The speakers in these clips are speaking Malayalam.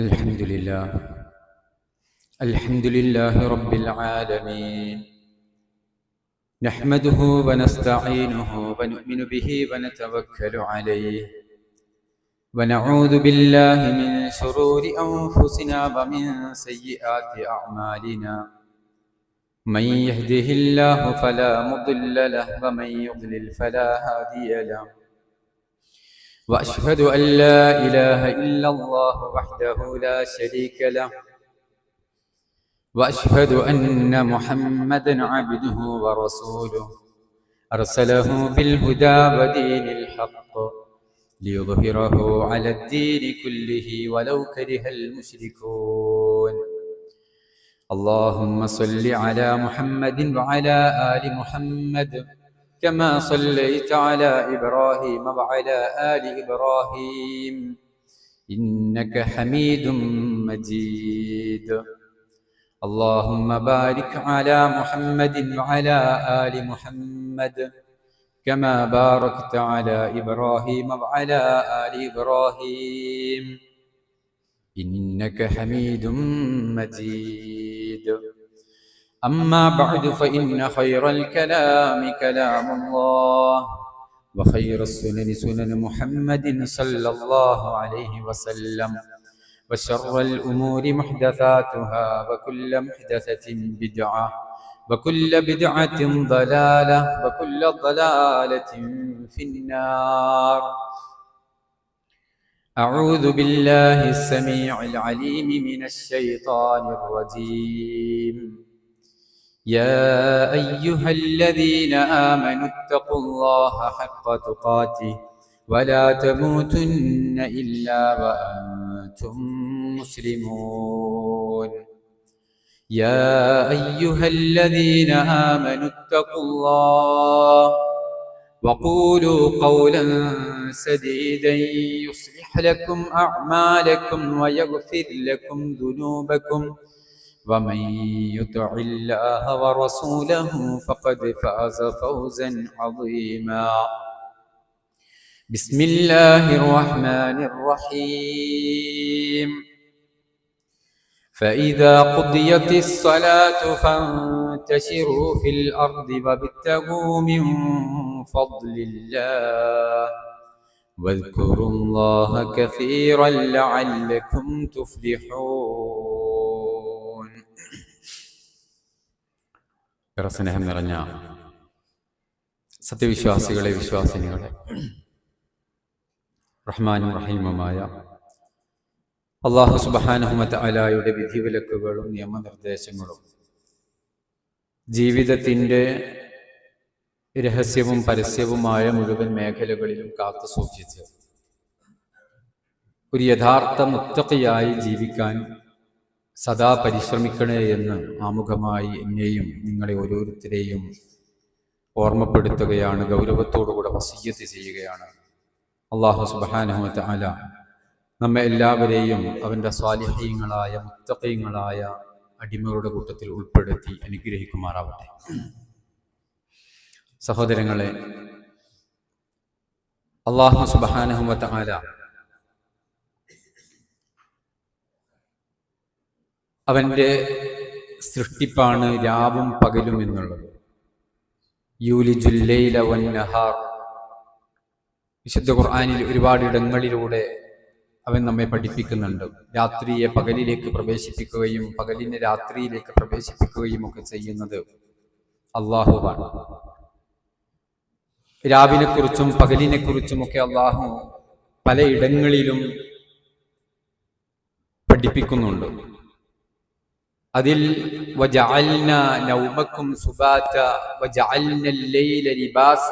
الحمد لله رب العالمين، نحمده ونستعينه ونؤمن به ونتوكل عليه، ونعوذ بالله من شرور أنفسنا ومن سيئات أعمالنا، من يهده الله فلا مضل له ومن يضلل فلا هادي له، وأشهد أن لا إله إلا الله وحده لا شريك له، وأشهد أن محمدًا عبده ورسوله، أرسله بالهدى ودين الحق ليظهره على الدين كله ولو كره المشركون. اللهم صل على محمد وعلى آل محمد كما صليت على إبراهيم وعلى آل إبراهيم إنك حميد مجيد. اللهم بارك على محمد وعلى آل محمد كما باركت على إبراهيم وعلى آل إبراهيم إنك حميد مجيد. أما بعد فإن خير الكلام كلام الله، وخير السنن سنن محمد صلى الله عليه وسلم، وشر الأمور محدثاتها، وكل محدثة بدعة، وكل بدعة ضلالة، وكل ضلالة في النار. أعوذ بالله السميع العليم من الشيطان الرجيم. يا أيها الذين آمنوا اتقوا الله حق تقاته ولا تموتن إلا وأنتم مسلمون. يا أيها الذين آمنوا اتقوا الله وقولوا قولا سديدا يصلح لكم أعمالكم ويغفر لكم ذنوبكم، ومن يطع الله ورسوله فقد فاز فوزا عظيما. بسم الله الرحمن الرحيم. فإذا قضيت الصلاة فانتشروا في الأرض وابتغوا من فضل الله واذكروا الله كثيرا لعلكم تفلحون. സ്നേഹം നിറഞ്ഞ സത്യവിശ്വാസികളെ, വിശ്വാസിനികളെ, റഹ്മാനും റഹീമുമായ അല്ലാഹു സുബ്ഹാനഹു വ തആലയുടെ വിധിവിലക്കുകളും നിയമനിർദ്ദേശങ്ങളും ജീവിതത്തിൻ്റെ രഹസ്യവും പരസ്യവുമായ മുഴുവൻ മേഖലകളിലും കാത്തു സൂക്ഷിച്ച് ഒരു യഥാർത്ഥ മുത്തഖിയായി ജീവിക്കാൻ സദാ പരിശ്രമിക്കണേ എന്ന് ആമുഖമായി എന്നെയും നിങ്ങളെ ഓരോരുത്തരെയും ഓർമ്മപ്പെടുത്തുകയാണ്, ഗൗരവത്തോടുകൂടെ വസിയ്യത്ത് ചെയ്യുകയാണ്. അല്ലാഹു സുബ്ഹാനഹു വ തആല നമ്മെ എല്ലാവരെയും അവൻ്റെ സ്വാലിഹീങ്ങളായ മുത്തഖീങ്ങളായ അടിമകളുടെ കൂട്ടത്തിൽ ഉൾപ്പെടുത്തി അനുഗ്രഹിക്കുമാറാവട്ടെ. സഹോദരങ്ങളെ, അല്ലാഹു സുബ്ഹാനഹു വ തആല അവൻ്റെ സൃഷ്ടിപ്പാണ് രാവും പകലും എന്നുള്ളത്. യൂലിജുൽ ലൈല വന്നഹാർ, വിശുദ്ധ ഖുർആനിൽ ഒരുപാട് ഇടങ്ങളിലൂടെ അവൻ നമ്മെ പഠിപ്പിക്കുന്നുണ്ട്. രാത്രിയെ പകലിലേക്ക് പ്രവേശിപ്പിക്കുകയും പകലിനെ രാത്രിയിലേക്ക് പ്രവേശിപ്പിക്കുകയും ഒക്കെ ചെയ്യുന്നത് അല്ലാഹുവാണ്. രാവിനെ കുറിച്ചും പകലിനെ കുറിച്ചുമൊക്കെ അല്ലാഹു പലയിടങ്ങളിലും പഠിപ്പിക്കുന്നുണ്ട്. അതിൽ വജഅൽനാ നൗമക്കും സുബാത വജഅൽനൽ ലൈല ലിബാസ,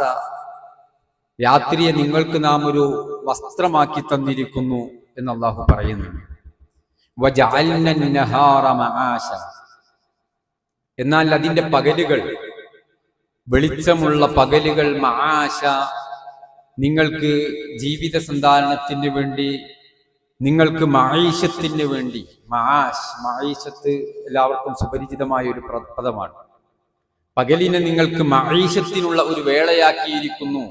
രാത്രിയെ നിങ്ങൾക്ക് നാം ഒരു വസ്ത്രമാക്കി തന്നിരിക്കുന്നു എന്ന് അല്ലാഹു പറയുന്നുണ്ട്. വജഅൽനൻ നഹാറ മആശ, എന്നാൽ അതിൻ്റെ പകലുകൾ, വെളിച്ചമുള്ള പകലുകൾ, മആശ, നിങ്ങൾക്ക് ജീവിത സന്ധാരണത്തിന് വേണ്ടി, നിങ്ങൾക്ക് മഈശത്തിന് വേണ്ടി. മഈശത്ത് എല്ലാവർക്കും സുപരിചിതമായ ഒരു പദമാണ്. പകലിനെ നിങ്ങൾക്ക് മഈശത്തിനുള്ള ഒരു വേളയാക്കിയിരിക്കുന്നു,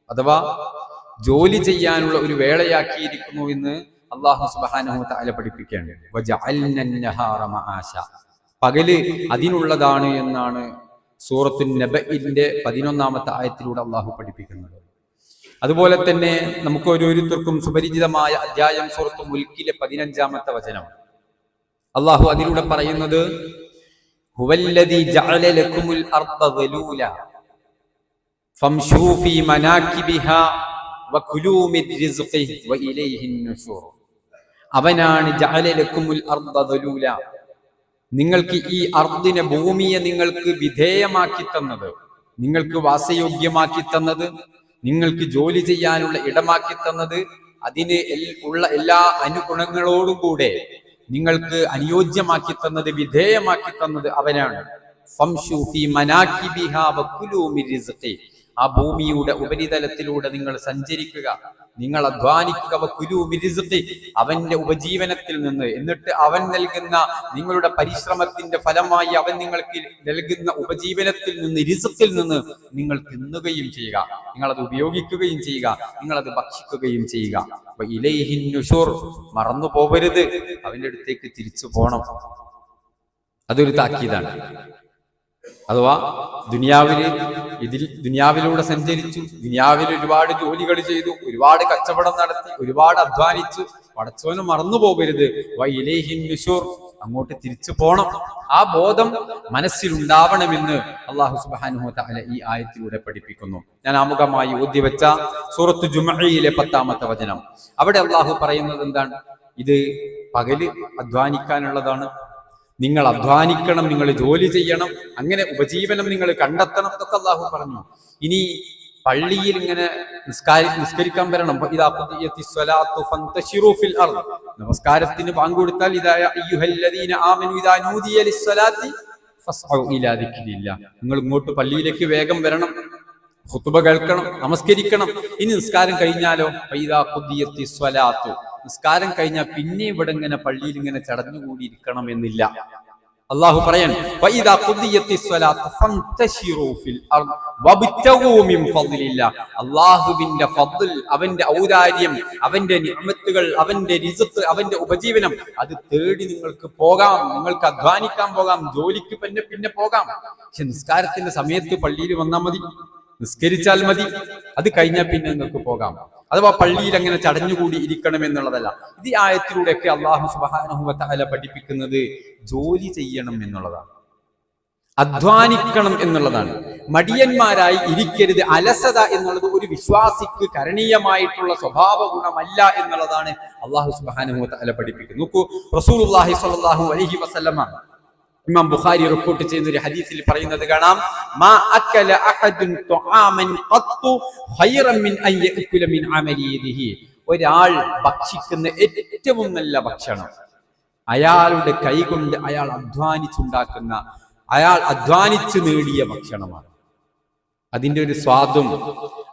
അഥവാ ജോലി ചെയ്യാനുള്ള ഒരു വേളയാക്കിയിരിക്കുന്നു എന്ന് അല്ലാഹു സുബ്ഹാനഹു വതആല പഠിപ്പിക്കുകയാണ്. വജഅൽനന്നഹാറ മആശ, പകല് അതിനുള്ളതാണ് എന്നാണ് സൂറത്തു നബഇന്റെ 11-ാമത്തെ ആയത്തിലൂടെ അല്ലാഹു പഠിപ്പിക്കുന്നത്. അതുപോലെ തന്നെ നമുക്ക് ഓരോരുത്തർക്കും സുപരിചിതമായ അധ്യായം സൂറത്തു മുൽക്കിലെ 15-ാമത്തെ വചനം. അല്ലാഹു അതിലൂടെ പറയുന്നത് ഹുവല്ലദീ ജഅല ലക്കുമുൽ അർദ ദലൂല ഫംശൂ ഫീ മനാകിബിഹാ വകുലൂ മിൻ റിസ്ഖിഹി വഇലൈഹിൻ നുശൂർ. അവനാണ് ജഅല ലക്കുമുൽ അർദ ദലൂല, നിങ്ങൾക്ക് ഈ അർദിനെ, ഭൂമിയെ നിങ്ങൾക്ക് വിധേയമാക്കി തന്നത്, നിങ്ങൾക്ക് വാസയോഗ്യമാക്കി തന്നത്, നിങ്ങൾക്ക് ജോലി ചെയ്യാനുള്ള ഇടമാക്കി തന്നത്, അതിന് ഉള്ള എല്ലാ അനുഗുണങ്ങളോടും കൂടെ നിങ്ങൾക്ക് അനുയോജ്യമാക്കി തന്നത്, വിധേയമാക്കി തന്നത് അവനാണ്. ഫംശൂ ഫീ മനാകിബിഹാ വകുലൂ മിൻ റിസ്ഖി, ആ ഭൂമിയുടെ ഉപരിതലത്തിലൂടെ നിങ്ങൾ സഞ്ചരിക്കുക, നിങ്ങൾ അധ്വാനിക്കുക. വകുലൂ മിൻ റിസ്ഖി, അവന്റെ ഉപജീവനത്തിൽ നിന്ന്, എന്നിട്ട് അവൻ നൽകുന്ന നിങ്ങളുടെ പരിശ്രമത്തിന്റെ ഫലമായി അവൻ നിങ്ങൾക്ക് നൽകുന്ന ഉപജീവനത്തിൽ നിന്ന്, റിസ്ഖിൽ നിന്ന് നിങ്ങൾ തിന്നുകയും ചെയ്യുക, നിങ്ങളത് ഉപയോഗിക്കുകയും ചെയ്യുക, നിങ്ങളത് ഭക്ഷിക്കുകയും ചെയ്യുക. ഇലൈഹിൻ നുശൂർ, മറന്നു പോകരുത്, അവന്റെ അടുത്തേക്ക് തിരിച്ചു പോണം. അതൊരു താക്കീതാണ്. അഥവാ ദുനിയാവിലൂടെ സഞ്ചരിച്ചു, ദുനിയാവിൽ ഒരുപാട് ജോലികൾ ചെയ്തു, ഒരുപാട് കച്ചവടം നടത്തി, ഒരുപാട് അധ്വാനിച്ചു, പടച്ചവനെ മറന്നു പോകരുത്. വഇലൈഹിൻ നുശൂർ, അങ്ങോട്ട് തിരിച്ചു പോണം. ആ ബോധം മനസ്സിലുണ്ടാവണമെന്ന് അല്ലാഹു സുബ്ഹാനഹു വതആല ഈ ആയത്തിലൂടെ പഠിപ്പിക്കുന്നു. ഞാൻ ആമുഖമായി ഓതിവെച്ച സൂറത്തു ജുമുഅയിലെ 10-ാമത്തെ വചനം, അവിടെ അല്ലാഹു പറയുന്നത് എന്താണ്? ഇത് പകല് അധ്വാനിക്കാനുള്ളതാണ്, നിങ്ങൾ അധ്വാനിക്കണം, നിങ്ങൾ ജോലി ചെയ്യണം, അങ്ങനെ ഉപജീവനം നിങ്ങൾ കണ്ടെത്തണം എന്നൊക്കെ അല്ലാഹു പറഞ്ഞു. ഇനി പള്ളിയിൽ ഇങ്ങനെ നിസ്കരിക്കാൻ വരണം. നമസ്കാരത്തിന് ബാങ്ക് കൊടുത്താൽ നിങ്ങൾ ഇങ്ങോട്ട് പള്ളിയിലേക്ക് വേഗം വരണം, ഖുതുബ കേൾക്കണം, നമസ്കരിക്കണം. ഇനി നിസ്കാരം കഴിഞ്ഞാലോ നിസ്കാരം കഴിഞ്ഞാൽ പിന്നെ ഇവിടെ ഇങ്ങനെ പള്ളിയിൽ ഇങ്ങനെ ചടഞ്ഞുകൂടി ഇരിക്കണം എന്നില്ല. അല്ലാഹു പറയാൻ അല്ലാഹുവിന്റെ ഫദ്ൽ, അവന്റെ ഔദാര്യം, അവന്റെ നിഅമത്തുകൾ, അവന്റെ റിസ്ഖ്, അവന്റെ ഉപജീവനം അത് തേടി നിങ്ങൾക്ക് പോകാം, നിങ്ങൾക്ക് അധ്വാനിക്കാൻ പോകാം, ജോലിക്ക് പിന്നെ പോകാം. പക്ഷെ നിസ്കാരത്തിന്റെ സമയത്ത് പള്ളിയിൽ വന്നാൽ മതി, നിസ്കരിച്ചാൽ മതി, അത് കഴിഞ്ഞാൽ പിന്നെ നിങ്ങൾക്ക് പോകാം. അഥവാ പള്ളിയിൽ അങ്ങനെ ചടഞ്ഞുകൂടി ഇരിക്കണം എന്നുള്ളതല്ല. ഇത് ഈ ആയത്തിലൂടെയൊക്കെ അല്ലാഹു സുബ്ഹാനഹു വതആല പഠിപ്പിക്കുന്നത് ജോലി ചെയ്യണം എന്നുള്ളതാണ്, അധ്വാനിക്കണം എന്നുള്ളതാണ്. മടിയന്മാരായി ഇരിക്കരുത്. അലസത എന്നുള്ളത് ഒരു വിശ്വാസിക്ക് കരണീയമായിട്ടുള്ള സ്വഭാവ ഗുണമല്ല എന്നുള്ളതാണ് അല്ലാഹു സുബ്ഹാനഹു വതആല പഠിപ്പിക്കുന്നത്. നോക്കൂ, റസൂലുള്ളാഹി സ്വല്ലല്ലാഹു അലൈഹി വസല്ലമ ഇമാം ബുഖാരി റിപ്പോർട്ട് ചെയ്യുന്ന ഒരു ഹദീസിൽ പറയുന്നത് കാണാം, മാ അക്കല അഹദുൻ തുആമൻ ഖത്തു ഖൈറൻ മിൻ അൻ യഅകുല മിൻ അമലി യദിഹി. ഒരാൾ ഭക്ഷിക്കുന്ന ഏറ്റവും നല്ല ഭക്ഷണം അയാളുടെ കൈകൊണ്ട് അയാൾ അധ്വാനിച്ചുണ്ടാക്കുന്ന, അയാൾ അധ്വാനിച്ചു നേടിയ ഭക്ഷണമാണ്. അതിന്റെ ഒരു സ്വാദും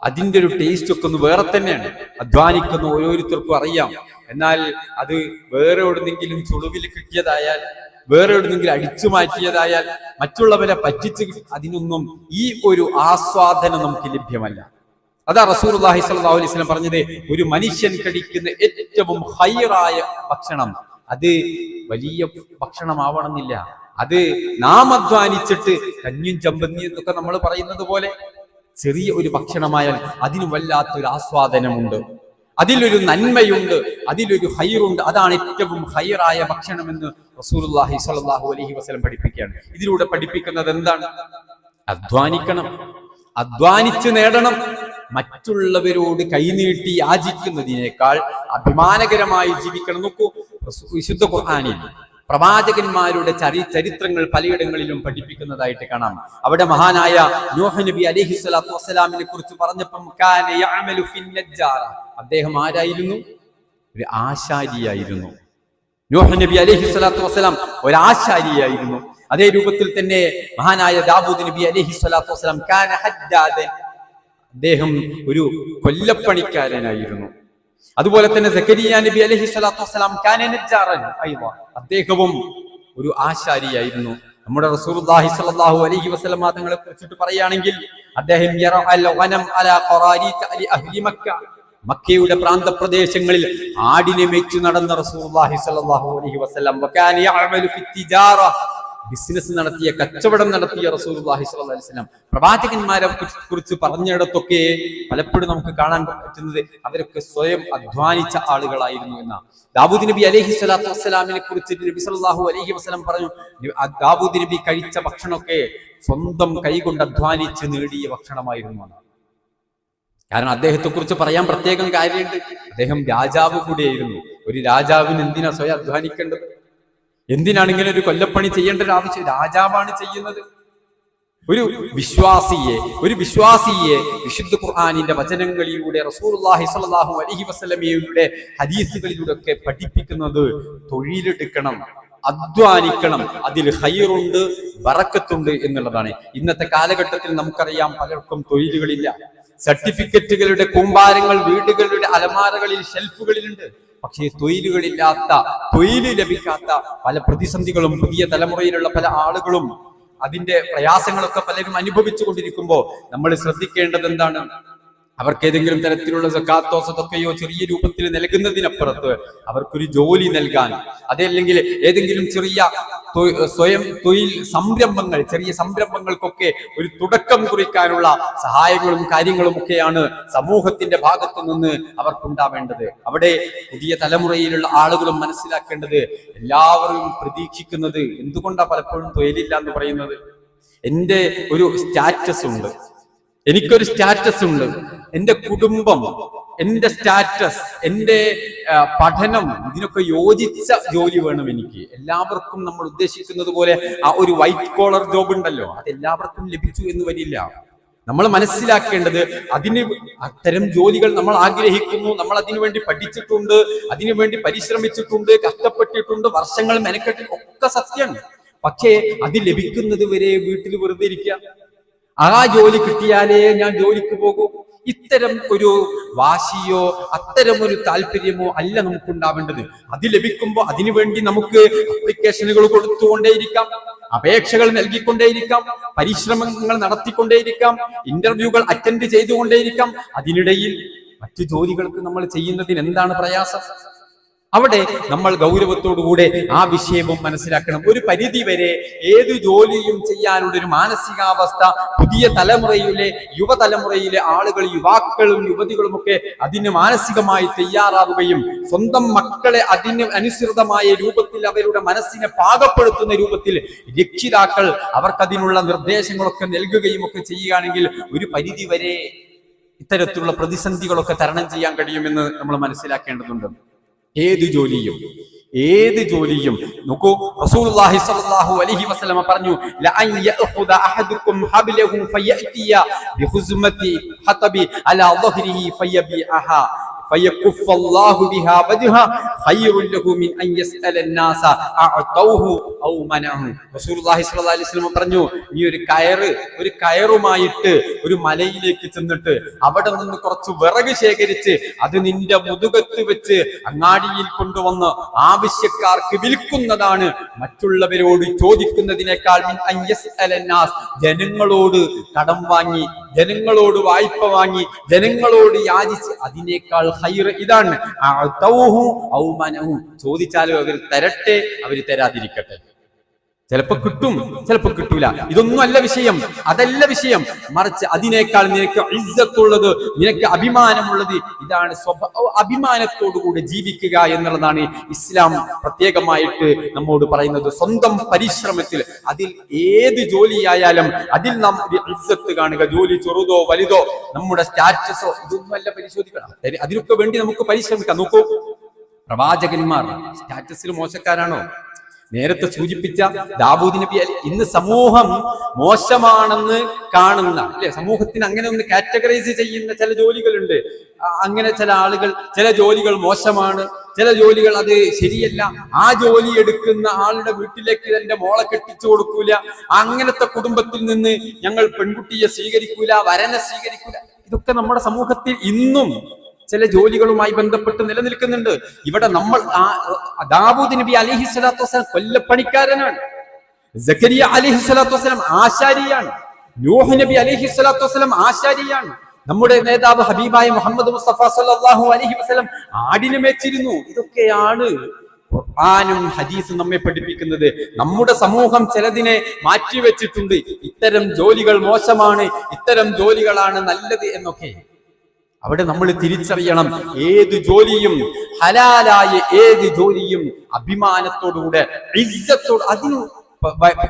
അതിന്റെ ഒരു ടേസ്റ്റ് ഒക്കെ ഒന്ന് വേറെ തന്നെയാണ്. അധ്വാനിക്കുന്ന ഓരോരുത്തർക്കും അറിയാം. എന്നാൽ അത് വേറെ എവിടെന്നെങ്കിലും ചുളുവിൽ കിട്ടിയതായാൽ, വേറെ എവിടെന്നെങ്കിലും അടിച്ചു മാറ്റിയതായാൽ, മറ്റുള്ളവരെ പറ്റിച്ച്, അതിനൊന്നും ഈ ഒരു ആസ്വാദനം നമുക്ക് ലഭ്യമല്ല. അതാ റസൂലുള്ളാഹി സ്വല്ലല്ലാഹു അലൈഹി വസല്ലം പറഞ്ഞത്, ഒരു മനുഷ്യൻ കഴിക്കുന്ന ഏറ്റവും ഹൈറായ ഭക്ഷണം അത് വലിയ ഭക്ഷണമാവണമെന്നില്ല. അത് നാം അധ്വാനിച്ചിട്ട് കഞ്ഞും ചമ്പന്തി എന്നൊക്കെ നമ്മൾ പറയുന്നത് പോലെ ചെറിയ ഒരു ഭക്ഷണമായാൽ അതിന് വല്ലാത്തൊരു ആസ്വാദനമുണ്ട്, അതിലൊരു നന്മയുണ്ട്, അതിലൊരു ഹൈറുണ്ട്. അതാണ് ഏറ്റവും ഹൈറായ ഭക്ഷണമെന്ന് റസൂലുള്ളാഹി സ്വല്ലല്ലാഹു അലൈഹി വസല്ലം പഠിപ്പിക്കുകയാണ്. ഇതിലൂടെ പഠിപ്പിക്കുന്നത് എന്താണ്? അധ്വാനിക്കണം, അധ്വാനിച്ച് നേടണം. മറ്റുള്ളവരോട് കൈനീട്ടി യാചിക്കുന്നതിനേക്കാൾ അഭിമാനകരമായി ജീവിക്കണം. നോക്കൂ, വിശുദ്ധ ഖുർആനിൽ പ്രവാചകന്മാരുടെ ചരിത്രങ്ങൾ പലയിടങ്ങളിലും പഠിപ്പിക്കുന്നതായിട്ട് കാണാം. അവിടെ മഹാനായ നൂഹ് നബി അലൈഹി സ്വലാത്തു വസ്സലാമിനെ കുറിച്ച് പറഞ്ഞപ്പം കാന യഅമലു ഫിന്നജ്ജാറ, അദ്ദേഹം ആരായിരുന്നു? ഒരു ആശാരിയായിരുന്നു. നൂഹ് നബി അലൈഹി സ്വലാത്തു വസ്സലാം ഒരു ആശാരിയായിരുന്നു. അതേ രൂപത്തിൽ തന്നെ മഹാനായ ദാവൂദ് നബി അലൈഹി സ്വലാത്തു വസ്സലാം കാന ഹദ്ദാദൻ, അദ്ദേഹം ഒരു കൊല്ലപ്പണിക്കാരനായിരുന്നു. അതുപോലെ തന്നെ സക്കരിയ നബി അലൈഹി സ്വലാത്തു വസ്സലാം കാന നജ്ജാറൻ, അദ്ദേഹവും ഒരു ആശാരിയായിരുന്നു. നമ്മുടെ റസൂലുള്ളാഹി സ്വല്ലല്ലാഹു അലൈഹി വസല്ലം തങ്ങളെ കുറിച്ചിട്ട് പറയുകയാണെങ്കിൽ അദ്ദേഹം യറഅൽ ഗനം അലാ ഖറാരീത അലി അഹ്ലി മക്ക, മക്കയുടെ പ്രാന്തപ്രദേശങ്ങളിൽ ആടിനെ മേച്ചു നടന്ന റസൂലുള്ളാഹി സ്വല്ലല്ലാഹു അലൈഹി വസല്ലം വകാന യഅമലു ഫി തിജാറ, ബിസിനസ് നടത്തിയ, കച്ചവടം നടത്തിയ റസൂലുള്ളാഹി സ്വല്ലല്ലാഹു അലൈഹി വസല്ലം പ്രവാചകന്മാരെ കുറിച്ച് പറഞ്ഞിടത്തൊക്കെ പലപ്പോഴും നമുക്ക് കാണാൻ പറ്റുന്നത് അവരൊക്കെ സ്വയം അധ്വാനിച്ച ആളുകളായിരുന്നു എന്നാണ്. ദാവൂദ് നബി അലൈഹി സ്വലാത്തു വസ്സലാമിനെ കുറിച്ച് നബി സല്ലല്ലാഹു അലൈഹി വസല്ലം പറഞ്ഞു, ദാവൂദ് നബി കഴിച്ച ഭക്ഷണമൊക്കെ സ്വന്തം കൈകൊണ്ട് അധ്വാനിച്ച് നേടിയ ഭക്ഷണമായിരുന്നു എന്നാണ്. കാരണം അദ്ദേഹത്തെ കുറിച്ച് പറയാൻ പ്രത്യേകം കാര്യമുണ്ട്. അദ്ദേഹം രാജാവ് കൂടിയായിരുന്നു. ഒരു രാജാവിന് എന്തിനാ സ്വയം അധ്വാനിക്കേണ്ടത്? എന്തിനാണ് ഇങ്ങനെ ഒരു കൊല്ലപ്പണി ചെയ്യേണ്ട ഒരു ആവശ്യം? രാജാവാണ് ചെയ്യുന്നത്. ഒരു വിശ്വാസിയെ വിശുദ്ധ ഖുർആനിന്റെ വചനങ്ങളിലൂടെ റസൂലുള്ളാഹി സ്വല്ലല്ലാഹു അലൈഹി വസല്ലമയുടെ ഹദീസുകളിലൂടെ ഒക്കെ പഠിപ്പിക്കുന്നത് തൊഴിലെടുക്കണം, അധ്വാനിക്കണം, അതിൽ ഖൈറുണ്ട്, ബറക്കത്തുണ്ട് എന്നുള്ളതാണ്. ഇന്നത്തെ കാലഘട്ടത്തിൽ നമുക്കറിയാം പലർക്കും തൊഴിലുകളില്ല. സർട്ടിഫിക്കറ്റുകളുടെ കൂമ്പാരങ്ങൾ വീടുകളുടെ അലമാരകളിൽ, ഷെൽഫുകളിലുണ്ട്. പക്ഷേ തൊഴില് ലഭിക്കാത്ത പല പ്രതിസന്ധികളും പുതിയ തലമുറയിലുള്ള പല ആളുകളും അതിന്റെ പ്രയാസങ്ങളൊക്കെ പലരും അനുഭവിച്ചു കൊണ്ടിരിക്കുമ്പോൾ നമ്മൾ ശ്രദ്ധിക്കേണ്ടത് എന്താണ്? അവർക്ക് ഏതെങ്കിലും തരത്തിലുള്ള സക്കാത്തോ സദഖയോ ചെറിയ രൂപത്തിൽ നൽകുന്നതിനപ്പുറത്ത് അവർക്കൊരു ജോലി നൽകാൻ, അതല്ലെങ്കിൽ ഏതെങ്കിലും ചെറിയ സ്വയം തൊഴിൽ സംരംഭങ്ങൾ, ചെറിയ സംരംഭങ്ങൾക്കൊക്കെ ഒരു തുടക്കം കുറിക്കാനുള്ള സഹായങ്ങളും കാര്യങ്ങളും ഒക്കെയാണ് സമൂഹത്തിന്റെ ഭാഗത്തു നിന്ന് അവർക്കുണ്ടാവേണ്ടത്. അവിടെ പുതിയ തലമുറയിലുള്ള ആളുകളും മനസ്സിലാക്കേണ്ടത്, എല്ലാവരും പ്രതീക്ഷിക്കുന്നത് എന്തുകൊണ്ടാണ് പലപ്പോഴും തൊഴിലില്ല എന്ന് പറയുന്നത്? എന്റെ ഒരു സ്റ്റാറ്റസ് ഉണ്ട്, എനിക്കൊരു സ്റ്റാറ്റസ് ഉണ്ട്, എന്റെ കുടുംബം, എന്റെ സ്റ്റാറ്റസ്, എന്റെ പഠനം, ഇതിനൊക്കെ യോജിച്ച ജോലി വേണം എനിക്ക്. എല്ലാവർക്കും നമ്മൾ ഉദ്ദേശിക്കുന്നത് പോലെ ആ ഒരു വൈറ്റ് കോളർ ജോബ് ഉണ്ടല്ലോ, അത് എല്ലാവർക്കും ലഭിച്ചു എന്ന് വരില്ല. നമ്മൾ മനസ്സിലാക്കേണ്ടത് അത്തരം ജോലികൾ നമ്മൾ ആഗ്രഹിക്കുന്നു, നമ്മൾ അതിനുവേണ്ടി പഠിച്ചിട്ടുണ്ട്, അതിനുവേണ്ടി പരിശ്രമിച്ചിട്ടുണ്ട്, കഷ്ടപ്പെട്ടിട്ടുണ്ട്, വർഷങ്ങൾ മെനക്കെട്ടി, ഒക്കെ സത്യമാണ്. പക്ഷേ അത് ലഭിക്കുന്നത് വരെ വീട്ടിൽ വെറുതെ ഇരിക്കുക, ആ ജോലി കിട്ടിയാലേ ഞാൻ ജോലിക്ക് പോകൂ, ഇത്തരം ഒരു വാശിയോ അത്തരം ഒരു താല്പര്യമോ അല്ല നമുക്കുണ്ടാവേണ്ടത്. അത് ലഭിക്കുമ്പോൾ അതിനുവേണ്ടി നമുക്ക് അപ്ലിക്കേഷനുകൾ കൊടുത്തുകൊണ്ടേയിരിക്കാം, അപേക്ഷകൾ നൽകിക്കൊണ്ടേയിരിക്കാം, പരിശ്രമങ്ങൾ നടത്തിക്കൊണ്ടേയിരിക്കാം, ഇന്റർവ്യൂകൾ അറ്റൻഡ് ചെയ്തുകൊണ്ടേയിരിക്കാം. അതിനിടയിൽ മറ്റു ജോലികൾക്ക് നമ്മൾ ചെയ്യുന്നതിന് എന്താണ് പ്രയാസം? അവിടെ നമ്മൾ ഗൗരവത്തോടുകൂടെ ആ വിഷയവും മനസ്സിലാക്കണം. ഒരു പരിധി വരെ ഏത് ജോലിയും ചെയ്യാനുള്ള ഒരു മാനസികാവസ്ഥ പുതിയ തലമുറയിലെ യുവതലമുറയിലെ ആളുകൾ, യുവാക്കളും യുവതികളും ഒക്കെ അതിന് മാനസികമായി തയ്യാറാവുകയും സ്വന്തം മക്കളെ അതിന് അനുസൃതമായ രൂപത്തിൽ അവരുടെ മനസ്സിനെ പാകപ്പെടുത്തുന്ന രൂപത്തിൽ രക്ഷിതാക്കൾ അവർക്കതിനുള്ള നിർദ്ദേശങ്ങളൊക്കെ നൽകുകയും ഒക്കെ ചെയ്യുകയാണെങ്കിൽ ഒരു പരിധി വരെ ഇത്തരത്തിലുള്ള പ്രതിസന്ധികളൊക്കെ തരണം ചെയ്യാൻ കഴിയുമെന്ന് നമ്മൾ മനസ്സിലാക്കേണ്ടതുണ്ട്. ഏത് ജോലിയും നോക്കൂ, റസൂലുള്ളാഹി സ്വല്ലല്ലാഹു അലൈഹി വസല്ലം പറഞ്ഞു, ലഅൻ യഅഖുദ അഹദുക്കും ഹബ്ലഹു ഫയഅതിയ ബിഖുസ്മതി ഹതബി അലാ ളഹ്രിഹി ഫയബിഅഹാ ഫയകുഫല്ലാഹു ബിഹാ വജ്ഹ ഖൈറുൻ ലഹു മിൻ അൻ യസ്അല അന്നാസ അഅതൗഹു ഔ മനഹു. റസൂലുള്ളാഹി സ്വല്ലല്ലാഹു അലൈഹി വസല്ലം പറഞ്ഞു, നീ ഒരു കയറുമായിട്ട് ഒരു മലയിലേക്ക് ചെന്നിട്ട് അവിടെ നിന്ന് കുറച്ച് വിറക് ശേഖരിച്ച് അത് നിന്റെ മുതുകത്ത് വെച്ച് അങ്ങാടിയിൽ കൊണ്ടുവന്ന് ആവശ്യക്കാർക്ക് വിൽക്കുന്നതാണ് മറ്റുള്ളവരോട് ചോദിക്കുന്നതിനേക്കാൾ മിൻ അൻ യസ്അല അന്നാസ്, ജനങ്ങളോട് കടം വാങ്ങി, ജനങ്ങളോട് വായ്പ വാങ്ങി, ജനങ്ങളോട് യാചിച്ച് അതിനേക്കാൾ ഖൈർ ഇതാണ്. ചോദിച്ചാലും അവർ തരട്ടെ, അവർ തരാതിരിക്കട്ടെ. ചിലപ്പോ കിട്ടും, ചിലപ്പോ കിട്ടൂല. ഇതൊന്നും അല്ല വിഷയം, അതല്ല വിഷയം. മറിച്ച് അതിനേക്കാൾ നിനക്ക് ഇസ്സത്തുള്ളത്, നിനക്ക് അഭിമാനമുള്ളത് ഇതാണ്. അഭിമാനത്തോടുകൂടി ജീവിക്കുക എന്നുള്ളതാണ് ഇസ്ലാം പ്രത്യേകമായിട്ട് നമ്മോട് പറയുന്നത്. സ്വന്തം പരിശ്രമത്തിൽ അതിൽ ഏത് ജോലിയായാലും അതിൽ നാം ഇസ്സത്ത് കാണുക. ജോലി ചെറുതോ വലുതോ, നമ്മുടെ സ്റ്റാറ്റസോ, ഇതൊന്നും അല്ല പരിശോധിക്കണം. അതിനൊക്കെ വേണ്ടി നമുക്ക് പരിശ്രമിക്കാം. നോക്കൂ, പ്രവാചകന്മാർ സ്റ്റാറ്റസിൽ മോശക്കാരാണോ? നേരത്തെ സൂചിപ്പിച്ച ദാവൂദ് നബി ഇന്ന് സമൂഹം മോശമാണെന്ന് കാണുന്ന, അല്ലെ, സമൂഹത്തിന് അങ്ങനെ ഒന്ന് കാറ്റഗറൈസ് ചെയ്യുന്ന ചില ജോലികളുണ്ട്. അങ്ങനെ ചില ആളുകൾ ചില ജോലികൾ മോശമാണ്, ചില ജോലികൾ അത് ശരിയല്ല, ആ ജോലി എടുക്കുന്ന ആളുടെ വീട്ടിലേക്ക് എന്റെ മോളെ കെട്ടിച്ചു കൊടുക്കൂല, അങ്ങനത്തെ കുടുംബത്തിൽ നിന്ന് ഞങ്ങൾ പെൺകുട്ടിയെ സ്വീകരിക്കൂല, വരനെ സ്വീകരിക്കൂല. ഇതൊക്കെ നമ്മുടെ സമൂഹത്തിൽ ഇന്നും ചില ജോലികളുമായി ബന്ധപ്പെട്ട് നിലനിൽക്കുന്നുണ്ട്. ഇവിടെ നമ്മൾ ദാവൂദ് നബി അലൈഹി സ്വലാത്തു വസ്സലാം കൊല്ലപ്പണിക്കാരനാണ്, സക്കരിയ അലൈഹി സ്വലാത്തു വസ്സലാം ആശാരിയാണ്, നൂഹ് നബി അലൈഹി സ്വലാത്തു വസ്സലാം ആശാരിയാണ്, നമ്മുടെ നേതാവ് ഹബീബായ മുഹമ്മദ് മുസ്തഫ സല്ലല്ലാഹു അലൈഹി വസല്ലം ആടിനെ മേച്ചിരുന്നു. ഇതൊക്കെയാണ് ഖുർആനും ഹദീസും നമ്മെ പഠിപ്പിക്കുന്നത്. നമ്മുടെ സമൂഹം ചിലതിനെ മാറ്റിവെച്ചിട്ടുണ്ട്. ഇത്തരം ജോലികൾ മോശമാണ്, ഇത്തരം ജോലികളാണ് നല്ലത് എന്നൊക്കെ. അവിടെ നമ്മൾ തിരിച്ചറിയണം, ഏത് ജോലിയും ഹലാലായ ഏത് ജോലിയും അഭിമാനത്തോടുകൂടെ ഇസ്സത്തോട് അതിന്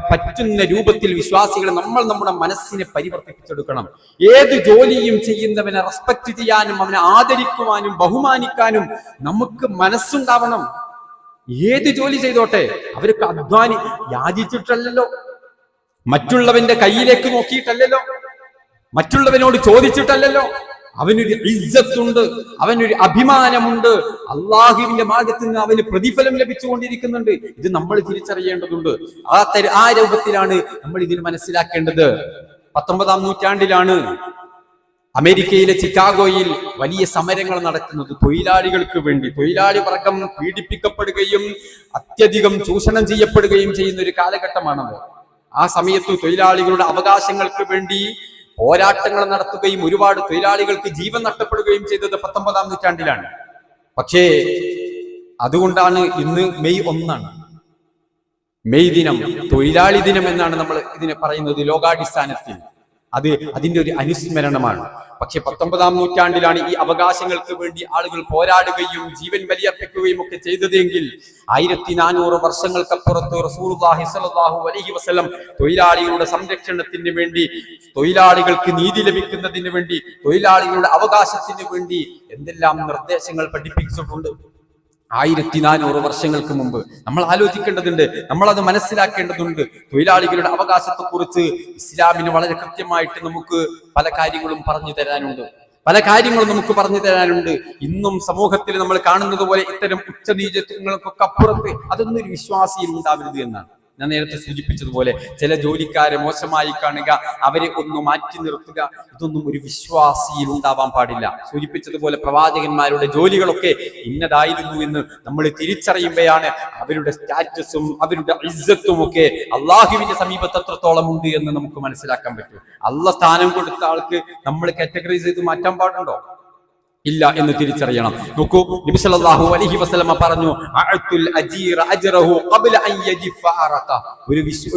പറ്റുന്ന രൂപത്തിൽ വിശ്വാസികളെ നമ്മൾ നമ്മുടെ മനസ്സിനെ പരിവർത്തിപ്പിച്ചെടുക്കണം. ഏത് ജോലിയും ചെയ്യുന്നവനെ റെസ്പെക്ട് ചെയ്യാനും അവനെ ആദരിക്കുവാനും ബഹുമാനിക്കാനും നമുക്ക് മനസ്സുണ്ടാവണം. ഏത് ജോലി ചെയ്തോട്ടെ, അവർക്ക് അധ്വാനി യാചിച്ചിട്ടല്ലല്ലോ, മറ്റുള്ളവന്റെ കയ്യിലേക്ക് നോക്കിയിട്ടല്ലല്ലോ, മറ്റുള്ളവനോട് ചോദിച്ചിട്ടല്ലല്ലോ. അവനൊരു ഇസ്സത്തുണ്ട്, അവനൊരു അഭിമാനമുണ്ട്, അള്ളാഹുവിന്റെ മാർഗത്തിൽ നിന്ന് അവന് പ്രതിഫലം ലഭിച്ചുകൊണ്ടിരിക്കുന്നുണ്ട്. ഇത് നമ്മൾ തിരിച്ചറിയേണ്ടതുണ്ട്. ആ രൂപത്തിലാണ് നമ്മൾ ഇതിന് മനസ്സിലാക്കേണ്ടത്. 19-ാം നൂറ്റാണ്ടിലാണ് അമേരിക്കയിലെ ചിക്കാഗോയിൽ വലിയ സമരങ്ങൾ നടക്കുന്നത്. തൊഴിലാളികൾക്ക് വേണ്ടി, തൊഴിലാളി വർഗം പീഡിപ്പിക്കപ്പെടുകയും അത്യധികം ചൂഷണം ചെയ്യപ്പെടുകയും ചെയ്യുന്ന ഒരു കാലഘട്ടമാണത്. ആ സമയത്ത് തൊഴിലാളികളുടെ അവകാശങ്ങൾക്ക് വേണ്ടി പോരാട്ടങ്ങൾ നടത്തുകയും ഒരുപാട് തൊഴിലാളികൾക്ക് ജീവൻ നഷ്ടപ്പെടുകയും ചെയ്തത് 19-ാം നൂറ്റാണ്ടിലാണ്. പക്ഷേ അതുകൊണ്ടാണ് ഇന്ന് മെയ് 1 മെയ് ദിനം, തൊഴിലാളി ദിനം എന്നാണ് നമ്മൾ ഇതിനെ പറയുന്നത് ലോകാടിസ്ഥാനത്തിൽ. അതിന്റെ ഒരു അനുസ്മരണമാണ്. പക്ഷെ 19-ാം നൂറ്റാണ്ടിലാണ് ഈ അവകാശങ്ങൾക്ക് വേണ്ടി ആളുകൾ പോരാടുകയും ജീവൻ ബലിയർപ്പിക്കുകയും ഒക്കെ ചെയ്തതെങ്കിൽ 1400 വർഷങ്ങൾക്കപ്പുറത്ത് റസൂലുള്ളാഹി സ്വല്ലല്ലാഹു അലൈഹി വസല്ലം തൊഴിലാളികളുടെ സംരക്ഷണത്തിന് വേണ്ടി, തൊഴിലാളികൾക്ക് നീതി ലഭിക്കുന്നതിന് വേണ്ടി, തൊഴിലാളികളുടെ അവകാശത്തിന് വേണ്ടി എന്തെല്ലാം നിർദ്ദേശങ്ങൾ പഠിപ്പിച്ചിട്ടുണ്ട്. 1400 വർഷങ്ങൾക്ക് മുമ്പ് നമ്മൾ ആലോചിക്കേണ്ടതുണ്ട്, നമ്മളത് മനസ്സിലാക്കേണ്ടതുണ്ട്. തൊഴിലാളികളുടെ അവകാശത്തെക്കുറിച്ച് ഇസ്ലാമിന് വളരെ കൃത്യമായിട്ട് നമുക്ക് പല കാര്യങ്ങളും പറഞ്ഞു തരാനുണ്ട്. ഇന്നും സമൂഹത്തിൽ നമ്മൾ കാണുന്നത് പോലെ ഇത്തരം ഉച്ചനീചത്വങ്ങൾക്കൊക്കെ അപ്പുറത്ത് അതൊന്നും ഒരു വിശ്വാസിയിൽ ഉണ്ടാവരുത് എന്നാണ് ഞാൻ നേരത്തെ സൂചിപ്പിച്ചതുപോലെ. ചില ജോലിക്കാരെ മോശമായി കാണുക, അവരെ ഒന്ന് മാറ്റി നിർത്തുക, ഇതൊന്നും ഒരു വിശ്വാസിയിൽ ഉണ്ടാവാൻ പാടില്ല. സൂചിപ്പിച്ചതുപോലെ പ്രവാചകന്മാരുടെ ജോലികളൊക്കെ ഇന്നതായിരുന്നു എന്ന് നമ്മൾ തിരിച്ചറിയുമ്പോഴാണ് അവരുടെ സ്റ്റാറ്റസും അവരുടെ ഇസ്സത്തും ഒക്കെ അള്ളാഹുവിന്റെ സമീപത്ത് എത്രത്തോളം ഉണ്ട് എന്ന് നമുക്ക് മനസ്സിലാക്കാൻ പറ്റും. അള്ളാഹ് സ്ഥാനം കൊടുത്ത ആൾക്ക് നമ്മൾ കാറ്റഗറൈസ് ചെയ്ത് മാറ്റാൻ പാടുണ്ടോ? ഇല്ല എന്ന് തിരിച്ചറിയണം. നോക്കൂ, നബി സല്ലല്ലാഹു അലൈഹി വസല്ലമ പറഞ്ഞു, അഅതുൽ അജീറ അജ്റഹു ഖബ്ല അൻ യജിഫ അറഖ.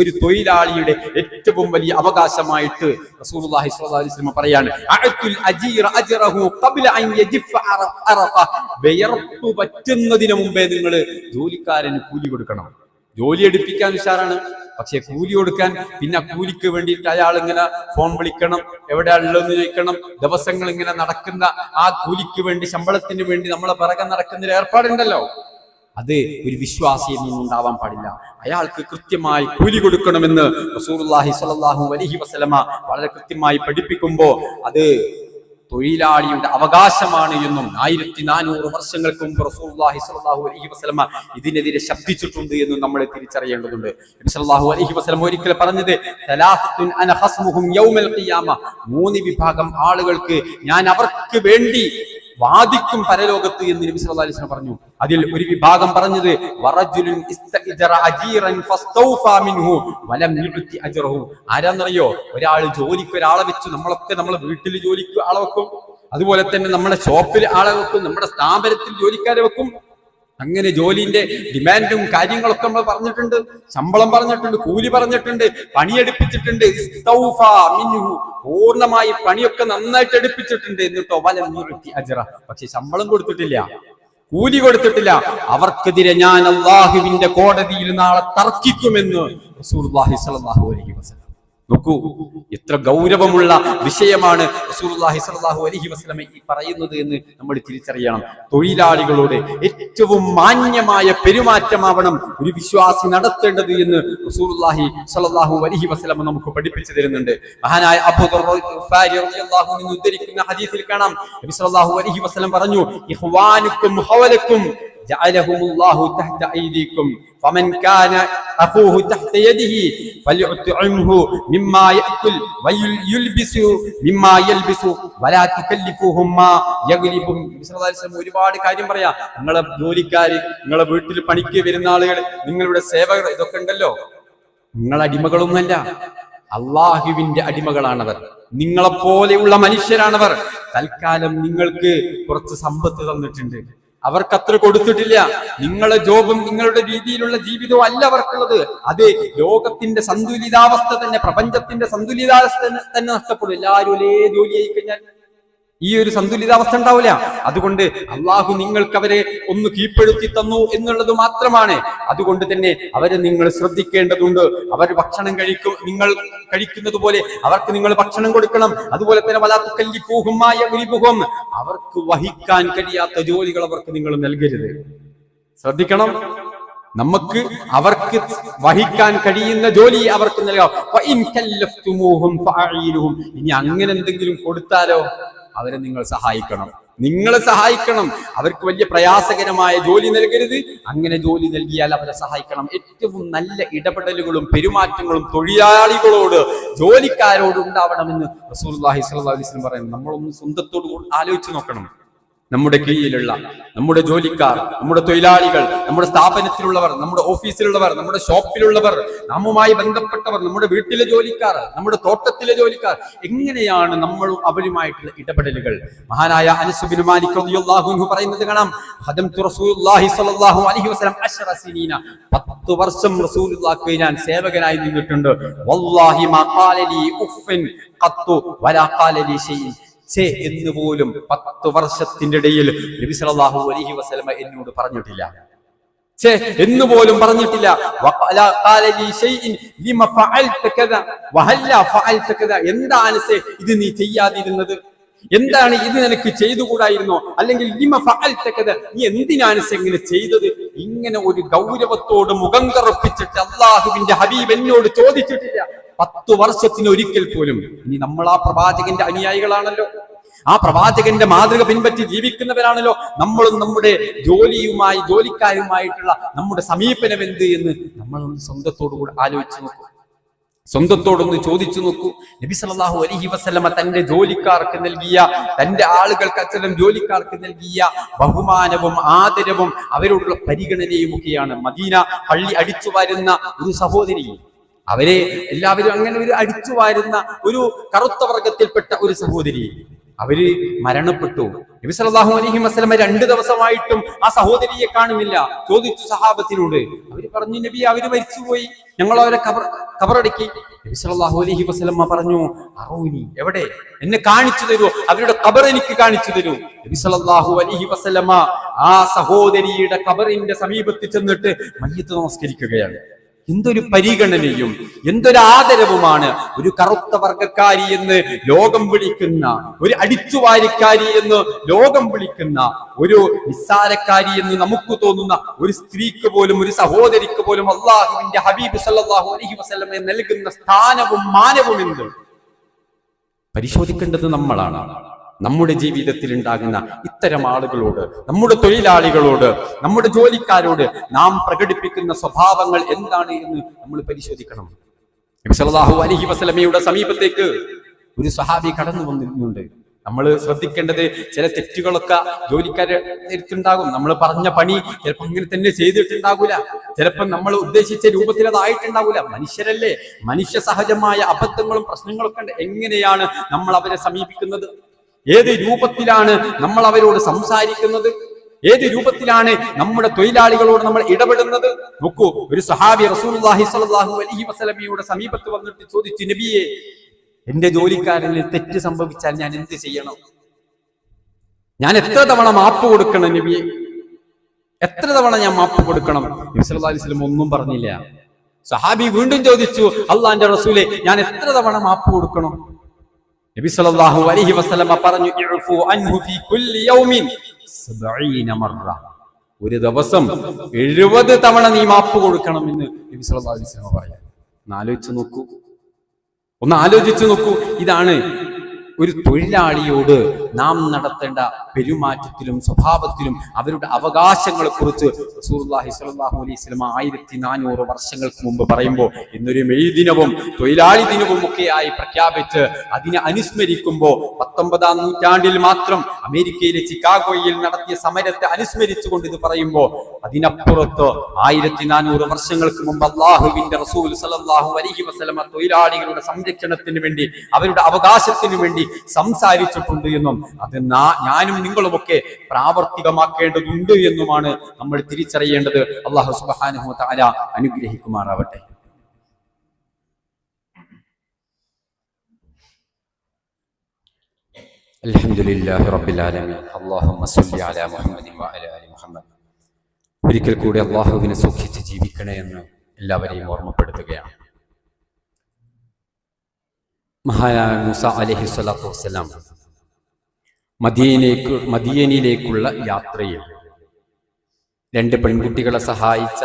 ഒരു തൊഴിലാളിയുടെ ഏറ്റവും വലിയ അവകാശമായിട്ട് റസൂലുള്ളാഹി സ്വല്ലല്ലാഹു അലൈഹി വസല്ലമ പറയാണ്, അഅതുൽ അജീറ അജ്റഹു ഖബ്ല അൻ യജിഫ അറഖ. വിയർപ്പ് പറ്റുന്നതിന് മുമ്പേ നിങ്ങൾ ജോലിക്കാരന് കൂലി കൊടുക്കണം. ജോലി എടുപ്പിക്കാൻ ഉഷാറാണ്, പക്ഷെ കൂലി കൊടുക്കാൻ, പിന്നെ കൂലിക്ക് വേണ്ടിയിട്ട് അയാൾ ഇങ്ങനെ ഫോൺ വിളിക്കണം, എവിടെയാ ഉള്ളതെന്ന് ചോദിക്കണം, ദിവസങ്ങൾ ഇങ്ങനെ നടക്കുന്ന ആ കൂലിക്ക് വേണ്ടി, ശമ്പളത്തിന് വേണ്ടി നമ്മളെ പിറകെ നടക്കുന്ന ഒരു ഏർപ്പാടുണ്ടല്ലോ, അത് ഒരു വിശ്വാസിയിൽ നിന്നും ഉണ്ടാവാൻ പാടില്ല. അയാൾക്ക് കൃത്യമായി കൂലി കൊടുക്കണമെന്ന് റസൂലുള്ളാഹി സ്വല്ലല്ലാഹു അലൈഹി വസല്ലമ വളരെ കൃത്യമായി പഠിപ്പിക്കുമ്പോൾ അത് തൊഴിലാളിയുടെ അവകാശമാണ് എന്നും 1400 വർഷങ്ങൾക്ക് മുമ്പ് റസൂലുള്ളാഹി സ്വല്ലല്ലാഹു അലൈഹി വസല്ലമ ഇതിനെതിരെ ശബ്ദിച്ചിട്ടുണ്ട് എന്നും നമ്മൾ തിരിച്ചറിയേണ്ടതുണ്ട്. നബി സല്ലല്ലാഹു അലൈഹി വസല്ലം ഒരിക്കൽ പറഞ്ഞത്, സലാസത്തുൻ അന ഖസ്മുഹും യൗമൽ ഖിയാമ. 3 വിഭാഗം ആളുകൾക്ക് ഞാൻ അവർക്ക് വേണ്ടി വാദിക്കും പരലോകത്ത് എന്ന് നബി സല്ലല്ലാഹു അലൈഹി വസല്ലം പറഞ്ഞു. അതിൽ ഒരു വിഭാഗം പറഞ്ഞത്, വറജുലുൻ ഇസ്തഅജറ അജീറൻ ഫസ്തൗഫാ മിൻഹു വലം യുഅതി അജ്റഹു. ആരാന്നറിയോ? ഒരാൾ ജോലിക്ക് ഒരാളെ വെച്ചു. നമ്മളൊക്കെ നമ്മളെ വീട്ടിൽ ജോലിക്ക് ആളെ വെക്കും, അതുപോലെ തന്നെ നമ്മുടെ ഷോപ്പിൽ ആളെ വെക്കും, നമ്മുടെ സ്ഥാപനത്തിൽ ജോലിക്കാരെ വെക്കും. അങ്ങനെ ജോലിന്റെ ഡിമാൻഡും കാര്യങ്ങളൊക്കെ നമ്മൾ പറഞ്ഞിട്ടുണ്ട്, ശമ്പളം പറഞ്ഞിട്ടുണ്ട്, കൂലി പറഞ്ഞിട്ടുണ്ട്, പണിയെടുപ്പിച്ചിട്ടുണ്ട്. പൂർണ്ണമായി പണിയൊക്കെ നന്നായിട്ട് എടുപ്പിച്ചിട്ടുണ്ട്. എന്നിട്ടോ വലം യുഅതി അജ്റ. പക്ഷെ ശമ്പളം കൊടുത്തിട്ടില്ല, കൂലി കൊടുത്തിട്ടില്ല. അവർക്കെതിരെ ഞാൻ അല്ലാഹുവിന്റെ കോടതിയിൽ നാളെ തർക്കിക്കുമെന്ന് റസൂലുള്ളാഹി സ്വല്ലല്ലാഹു അലൈഹി വസല്ലം. നോക്കൂ, എത്ര ഗൗരവമുള്ള വിഷയമാണ് റസൂലുള്ളാഹി സ്വല്ലല്ലാഹു അലൈഹി വസല്ലം ഈ പറയുന്നത് എന്ന് നമ്മൾ തിരിച്ചറിയണം. തൊഴിലാളികളോട് ഏറ്റവും മാന്യമായ പെരുമാറ്റമാവണം ഒരു വിശ്വാസി നടത്തേണ്ടത് എന്ന് റസൂലുള്ളാഹി സ്വല്ലല്ലാഹു അലൈഹി വസല്ലം നമുക്ക് പഠിപ്പിച്ചു തരുന്നുണ്ട്. മഹാനായ അബൂ ദർ ഗിഫാരി റളിയല്ലാഹു അൻഹു ഉദ്ധരിക്കുന്ന ഹദീസിൽ കാണാം, നബി സ്വല്ലല്ലാഹു അലൈഹി വസല്ലം പറഞ്ഞു, ഇഖ്വാനുക്കും ഹവലക്കും ജഅലഹുമുല്ലാഹു തഹ്ത ഐദിക്കും ഫമൻ കാന അഖൂഹു തഹ്ത യദിഹി ഫൽയുത്ഇംഹു മിമ്മാ യഅകുൽ വയുൽബിസു മിമ്മാ യൽബിസു വലാ തുകല്ലിഫുഹും മാ യഗ്ലിബുഹും. സല്ലല്ലാഹു അലൈഹി വസല്ലം ഒരുപാട് കാര്യം പറയാ. നിങ്ങളെ ജോലിക്കാർ, നിങ്ങളെ വീട്ടിൽ പണിക്ക് വരുന്ന ആളുകൾ, നിങ്ങളുടെ സേവകർ, ഇതൊക്കെ ഉണ്ടല്ലോ, നിങ്ങൾ അടിമകളൊന്നുമല്ല, അള്ളാഹുവിന്റെ അടിമകളാണവർ. നിങ്ങളെപ്പോലെയുള്ള മനുഷ്യരാണവർ. തൽക്കാലം നിങ്ങൾക്ക് കുറച്ച് സമ്പത്ത് തന്നിട്ടുണ്ട്, അവർക്ക് അത്ര കൊടുത്തിട്ടില്ല. നിങ്ങളെ ജോബും നിങ്ങളുടെ രീതിയിലുള്ള ജീവിതവും അല്ല അവർക്കുള്ളത്. അത് ലോകത്തിന്റെ സന്തുലിതാവസ്ഥ തന്നെ, പ്രപഞ്ചത്തിന്റെ സന്തുലിതാവസ്ഥ തന്നെ നഷ്ടപ്പെടും. എല്ലാവരും ഒരേ ജോലി ആയി കഴിഞ്ഞാൽ ഈ ഒരു സന്തുലിതാവസ്ഥ ഉണ്ടാവില്ല. അതുകൊണ്ട് അള്ളാഹു നിങ്ങൾക്ക് അവരെ ഒന്ന് കീഴ്പ്പെടുത്തി തന്നു എന്നുള്ളത് മാത്രമാണ്. അതുകൊണ്ട് തന്നെ അവരെ നിങ്ങൾ ശ്രദ്ധിക്കേണ്ടതുണ്ട്. അവർ ഭക്ഷണം നിങ്ങൾ കഴിക്കുന്നത് പോലെ അവർക്ക് നിങ്ങൾ ഭക്ഷണം കൊടുക്കണം. അതുപോലെ തന്നെ അവർക്ക് വഹിക്കാൻ കഴിയാത്ത ജോലികൾ അവർക്ക് നിങ്ങൾ നൽകരുത്. ശ്രദ്ധിക്കണം. നമുക്ക് അവർക്ക് വഹിക്കാൻ കഴിയുന്ന ജോലി അവർക്ക് നൽകാം. ഇനി അങ്ങനെ എന്തെങ്കിലും കൊടുത്താലോ അവരെ നിങ്ങൾ സഹായിക്കണം. അവർക്ക് വലിയ പ്രയാസകരമായ ജോലി നൽകരുത്. അങ്ങനെ ജോലി നൽകിയാൽ അവരെ സഹായിക്കണം. ഏറ്റവും നല്ല ഇടപെടലുകളും പെരുമാറ്റങ്ങളും തൊഴിലാളികളോട്, ജോലിക്കാരോട് ഉണ്ടാവണമെന്ന് റസൂലുള്ളാഹി സ്വല്ലല്ലാഹു അലൈഹി വസല്ലം പറയുന്നു. നമ്മളൊന്ന് സ്വന്തത്തോട് ആലോചിച്ച് നോക്കണം. നമ്മുടെ കീഴിലുള്ള നമ്മുടെ ജോലിക്കാർ, നമ്മുടെ തൊഴിലാളികൾ, നമ്മുടെ സ്ഥാപനത്തിലുള്ളവർ, നമ്മുടെ ഓഫീസിലുള്ളവർ, നമ്മുടെ ഷോപ്പിലുള്ളവർ, നമ്മുമായി ബന്ധപ്പെട്ടവർ, നമ്മുടെ വീട്ടിലെ ജോലിക്കാർ, നമ്മുടെ തോട്ടത്തിലെ ജോലിക്കാർ, എങ്ങനെയാണ് നമ്മൾ അവരുമായിട്ടുള്ള ഇടപെടലുകൾ? മഹാനായ അനസ് ബിൻ മാലിക് റളിയല്ലാഹു അൻഹു പറയുന്നത് കാണാം, ഖദംതു റസൂലുള്ളാഹി സ്വല്ലല്ലാഹു അലൈഹി വസല്ലം 10 സിനീന, 10 വർഷം റസൂലുള്ളാഹിക്ക് ഞാൻ സേവകനായി നിന്നിട്ടുണ്ട്. വല്ലാഹി മാ ഖാല ലി ഉഫ്ഫിൻ ഖത്തു വലാ ഖാല ലി ഷൈഇൻ, എന്ന് പോലും 10 വർഷത്തിന്റെ ഇടയിൽ നബി സല്ലല്ലാഹു അലൈഹി വസല്ലം എന്നോട് പറഞ്ഞിട്ടില്ല. എന്ന് പോലും പറഞ്ഞിട്ടില്ല. എന്താണ് ഇത് നീ ചെയ്യാതിരുന്നത്? എന്താണ് ഇത് നിനക്ക് ചെയ്തുകൂടായിരുന്നോ? അല്ലെങ്കിൽ നീ എന്തിനാണ് ഇങ്ങനെ ചെയ്തത്? ഇങ്ങനെ ഒരു ഗൗരവത്തോട് മുഖം കറുപ്പിച്ചിട്ട് അള്ളാഹുവിന്റെ ഹബീബ് എന്നോട് ചോദിച്ചിട്ടില്ല 10 വർഷത്തിന് ഒരിക്കൽ പോലും. ഇനി നമ്മൾ ആ പ്രവാചകന്റെ അനുയായികളാണല്ലോ, ആ പ്രവാചകന്റെ മാതൃക പിൻപറ്റി ജീവിക്കുന്നവരാണല്ലോ. നമ്മളും നമ്മുടെ ജോലിക്കാരുമായിട്ടുള്ള നമ്മുടെ സമീപനം എന്ത് എന്ന് നമ്മളൊന്ന് സ്വന്തത്തോടുകൂടി ആലോചിച്ച് നോക്കൂ, സ്വന്തത്തോടൊന്ന് ചോദിച്ചു നോക്കൂ. നബി സല്ലല്ലാഹു അലൈഹി വസല്ലമ തന്റെ ജോലിക്കാർക്ക് നൽകിയ, തന്റെ ആളുകൾക്ക് ജോലിക്കാർക്ക് നൽകിയ ബഹുമാനവും ആദരവും അവരോടുള്ള പരിഗണനയും ഒക്കെയാണ്. മദീന പള്ളി അടിച്ചു വരുന്ന ഒരു സഹോദരി, അവരെ എല്ലാവരും അങ്ങനെ ഒരു അടിച്ചു വാരുന്ന ഒരു കറുത്ത വർഗത്തിൽപ്പെട്ട ഒരു സഹോദരി, അവര് മരണപ്പെട്ടു. നബി സല്ലല്ലാഹു അലൈഹി വസല്ലമ 2 ദിവസമായിട്ടും ആ സഹോദരിയെ കാണുന്നില്ല. ചോദിച്ചു സഹാബത്തിനോട്. അവര് പറഞ്ഞു, നബി അവര് മരിച്ചുപോയി, ഞങ്ങൾ അവരെ ഖബറടക്കി. നബി സല്ലല്ലാഹു അലൈഹി വസല്ലമ പറഞ്ഞു, അറൂനി, എവിടെ? എന്നെ കാണിച്ചു തരൂ, അവരുടെ ഖബർ എനിക്ക് കാണിച്ചു തരൂ. നബി സല്ലല്ലാഹു അലൈഹി വസല്ലമ ആ സഹോദരിയുടെ ഖബറിന്റെ സമീപത്ത് ചെന്നിട്ട് മയ്യിത്ത് നമസ്കരിക്കുകയാണ്. എന്തൊരു പരിഗണനയും എന്തൊരു ആദരവുമാണ്! ഒരു കറുത്ത വർഗക്കാരി എന്ന് ലോകം വിളിക്കുന്ന, ഒരു അടിച്ചുവാരിക്കാരി എന്ന് ലോകം വിളിക്കുന്ന, ഒരു നിസ്സാരക്കാരി എന്ന് നമുക്ക് തോന്നുന്ന ഒരു സ്ത്രീക്ക് പോലും, ഒരു സഹോദരിക്ക് പോലും അള്ളാഹുവിന്റെ ഹബീബ് സല്ലല്ലാഹു അലൈഹി വസല്ലം നൽകുന്ന സ്ഥാനവും മാനവും എന്ത്? പരിശോധിക്കേണ്ടത് നമ്മളാണ്. നമ്മുടെ ജീവിതത്തിൽ ഉണ്ടാകുന്ന ഇത്തരം ആളുകളോട്, നമ്മുടെ തൊഴിലാളികളോട്, നമ്മുടെ ജോലിക്കാരോട് നാം പ്രകടിപ്പിക്കുന്ന സ്വഭാവങ്ങൾ എന്താണ് എന്ന് നമ്മൾ പരിശോധിക്കണം. നബി സല്ലല്ലാഹു അലൈഹി വസല്ലമയുടെ സമീപത്തേക്ക് ഒരു സ്വഹാബി കടന്നു വന്നിരുന്നുണ്ട്. നമ്മൾ ശ്രദ്ധിക്കേണ്ടത്, ചില തെറ്റുകളൊക്കെ ജോലിക്കാരെ എടുത്തുണ്ടാകും. നമ്മൾ പറഞ്ഞ പണി ചിലപ്പോൾ അങ്ങനെ തന്നെ ചെയ്തിട്ടുണ്ടാകൂല, ചിലപ്പോൾ നമ്മൾ ഉദ്ദേശിച്ച രൂപത്തിൽ അതായിട്ടുണ്ടാകൂല. മനുഷ്യരല്ലേ, മനുഷ്യ സഹജമായ അബദ്ധങ്ങളും പ്രശ്നങ്ങളൊക്കെ ഉണ്ട്. എങ്ങനെയാണ് നമ്മൾ അവരെ സമീപിക്കുന്നത്? ഏത് രൂപത്തിലാണ് നമ്മൾ അവരോട് സംസാരിക്കുന്നത്? ഏത് രൂപത്തിലാണ് നമ്മുടെ തൊഴിലാളികളോട് നമ്മൾ ഇടപെടുന്നത്? നോക്കൂ, ഒരു സഹാബി റസൂലുള്ളാഹി സ്വല്ലല്ലാഹു അലൈഹി വസല്ലമയുടെ സമീപത്ത് വന്നിട്ട് ചോദിച്ചു, നബിയെ, എന്റെ ജോലിക്കാരന് തെറ്റ് സംഭവിച്ചാൽ ഞാൻ എന്ത് ചെയ്യണം? ഞാൻ എത്ര തവണ മാപ്പ് കൊടുക്കണം നബിയെ? എത്ര തവണ ഞാൻ മാപ്പ് കൊടുക്കണം? നബി സല്ലല്ലാഹു അലൈഹി വസല്ലം ഒന്നും പറഞ്ഞില്ല. സഹാബി വീണ്ടും ചോദിച്ചു, അല്ലാഹുവിന്റെ റസൂലേ, ഞാൻ എത്ര തവണ മാപ്പ് കൊടുക്കണം? നബി സല്ലല്ലാഹു അലൈഹി വസല്ലം പറഞ്ഞു, ഇഅഫു അൻഹു ഫീ കുല്ലി യൗമിൻ 70 മർറ. ഒരു ദിവസം 70 തവണ നീ മാപ്പ് കൊടുക്കണം എന്ന് നബി സല്ലല്ലാഹു അലൈഹി വസല്ലം പറയാം. ഒന്ന് ആലോചിച്ചു നോക്കൂ. ഇതാണ് ഒരു തൊഴിലാളിയോട് നാം നടത്തേണ്ട പെരുമാറ്റത്തിലും സ്വഭാവത്തിലും അവരുടെ അവകാശങ്ങളെ കുറിച്ച് റസൂലുള്ളാഹി സ്വല്ലല്ലാഹു അലൈഹി വസല്ലം 1400 വർഷങ്ങൾക്ക് മുമ്പ് പറയുമ്പോൾ ഇന്നൊരു മെയ് ദിനവും തൊഴിലാളി ദിനവും ഒക്കെയായി പ്രഖ്യാപിച്ച് അതിനെ അനുസ്മരിക്കുമ്പോൾ 19-ാം നൂറ്റാണ്ടിൽ മാത്രം അമേരിക്കയിലെ ചിക്കാഗോയിൽ നടത്തിയ സമരത്തെ അനുസ്മരിച്ചുകൊണ്ട് ഇത് പറയുമ്പോൾ അതിനപ്പുറത്ത് 1400 വർഷങ്ങൾക്ക് മുമ്പ് അല്ലാഹുവിന്റെ റസൂൽ സ്വല്ലല്ലാഹു അലൈഹി വസല്ലം തൊഴിലാളികളുടെ സംരക്ഷണത്തിന് വേണ്ടി അവരുടെ അവകാശത്തിന് വേണ്ടി സംസാരിച്ചിട്ടുണ്ട് എന്നും അത് ഞാനും നിങ്ങളുമൊക്കെ പ്രാവർത്തികമാക്കേണ്ടതുണ്ട് എന്നുമാണ് നമ്മൾ തിരിച്ചറിയേണ്ടത്. അല്ലാഹു സുബ്ഹാനഹു വ തആല അനുഗ്രഹിക്കുമാറാവട്ടെ. അൽഹംദുലില്ലാഹി റബ്ബിൽ ആലമീൻ. അല്ലാഹുമ്മ സ്വല്ലി അലാ മുഹമ്മദിൻ വ അലാ ആലി മുഹമ്മദ്. ഒരിക്കൽ കൂടി അല്ലാഹുവിനെ സൂക്ഷിച്ച് ജീവിക്കണേ എന്ന് എല്ലാവരെയും ഓർമ്മപ്പെടുത്തുകയാണ്. മഹാനായ മൂസ അലൈഹി സ്വലാത്തു വസ്സലാം മദീനയിലേക്കുള്ള യാത്രയിൽ 2 പെൺകുട്ടികളെ സഹായിച്ച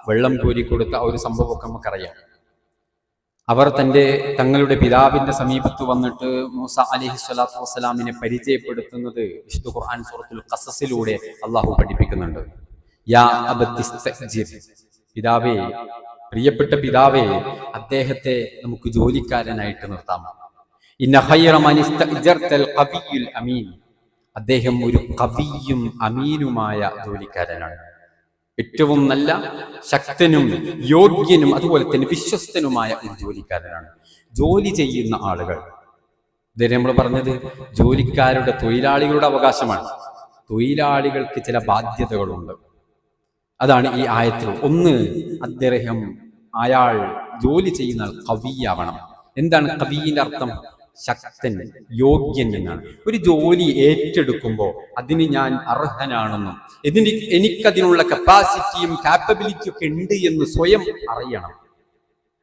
വെള്ളം കോരിക്കൊടുത്ത ഒരു സംഭവമൊക്കെ നമുക്കറിയാം. അവർ തങ്ങളുടെ പിതാവിന്റെ സമീപത്ത് വന്നിട്ട് മൂസ അലൈഹി സ്വലാത്തു വസ്സലാമിനെ പരിചയപ്പെടുത്തുന്നത് വിശുദ്ധ ഖുർആൻ സൂറത്തുൽ ഖസസിലൂടെ അള്ളാഹു പഠിപ്പിക്കുന്നുണ്ട്. യാ അബത്തിസ്തഅ്ജിർ, പിതാവേ, പ്രിയപ്പെട്ട പിതാവേ, അദ്ദേഹത്തെ നമുക്ക് ജോലിക്കാരനായിട്ട് നിർത്താം. ഇന്ന ഖൈറ മൻ ഇസ്തഅ്ജർതൽ ഖവിയ്യുൽ അമീൻ, അദ്ദേഹം ഒരു ഖവിയ്യും അമീനുമായ ജോലിക്കാരനാണ്. ഏറ്റവും നല്ല ശക്തനും യോഗ്യനും അതുപോലെ തന്നെ വിശ്വസ്തനുമായ ഒരു ജോലിക്കാരനാണ്. ജോലി ചെയ്യുന്ന ആളുകൾ, ഇതേ നമ്മൾ പറഞ്ഞത് ജോലിക്കാരുടെ തൊഴിലാളികളുടെ അവകാശമാണ്. തൊഴിലാളികൾക്ക് ചില ബാധ്യതകളുണ്ട്. അതാണ് ഈ ആയത്തിൽ. ഒന്ന്, അദ്ദേഹം അയാൾ ജോലി ചെയ്യുന്ന കവിയാവണം. എന്താണ് കവിയുടെ അർത്ഥം? ശക്തൻ, യോഗ്യൻ എന്നാണ്. ഒരു ജോലി ഏറ്റെടുക്കുമ്പോൾ അതിന് ഞാൻ അർഹനാണെന്നും എനിക്കതിനുള്ള കപ്പാസിറ്റിയും കാപ്പബിലിറ്റിയും ഒക്കെ ഉണ്ട് എന്ന് സ്വയം അറിയണം.